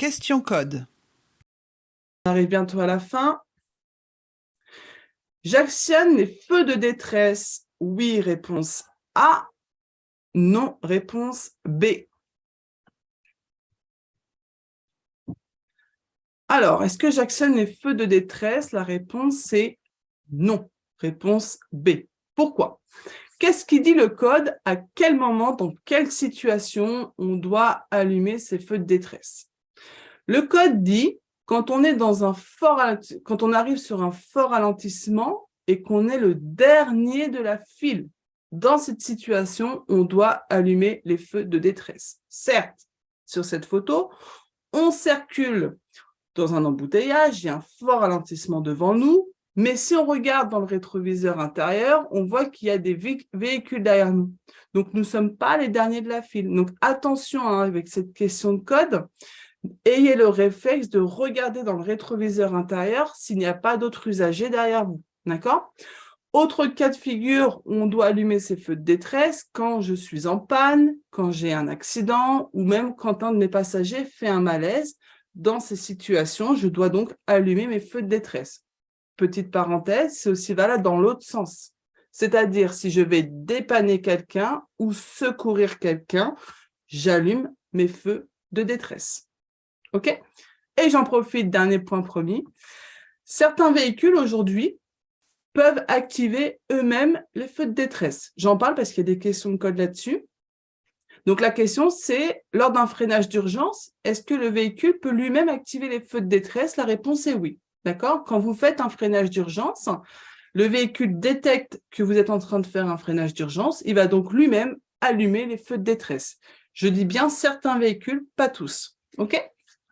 question code. On arrive bientôt à la fin. J'actionne les feux de détresse. Oui, réponse A. Non, réponse B. Alors, est-ce que j'actionne les feux de détresse? La réponse est non. Réponse B. Pourquoi? Qu'est-ce qui dit le code? À quel moment, dans quelle situation, on doit allumer ces feux de détresse? Le code dit, quand on arrive sur un fort ralentissement et qu'on est le dernier de la file, dans cette situation, on doit allumer les feux de détresse. Certes, sur cette photo, on circule dans un embouteillage, il y a un fort ralentissement devant nous, mais si on regarde dans le rétroviseur intérieur, on voit qu'il y a des véhicules derrière nous. Donc, nous ne sommes pas les derniers de la file. Donc, attention avec cette question de code. Ayez le réflexe de regarder dans le rétroviseur intérieur s'il n'y a pas d'autres usagers derrière vous. D'accord? Autre cas de figure, on doit allumer ces feux de détresse quand je suis en panne, quand j'ai un accident ou même quand un de mes passagers fait un malaise. Dans ces situations, je dois donc allumer mes feux de détresse. Petite parenthèse, c'est aussi valable dans l'autre sens. C'est-à-dire, si je vais dépanner quelqu'un ou secourir quelqu'un, j'allume mes feux de détresse. OK? Et j'en profite, dernier point promis. Certains véhicules aujourd'hui peuvent activer eux-mêmes les feux de détresse. J'en parle parce qu'il y a des questions de code là-dessus. Donc, la question, c'est, lors d'un freinage d'urgence, est-ce que le véhicule peut lui-même activer les feux de détresse? La réponse est oui. D'accord? Quand vous faites un freinage d'urgence, le véhicule détecte que vous êtes en train de faire un freinage d'urgence. Il va donc lui-même allumer les feux de détresse. Je dis bien certains véhicules, pas tous. OK?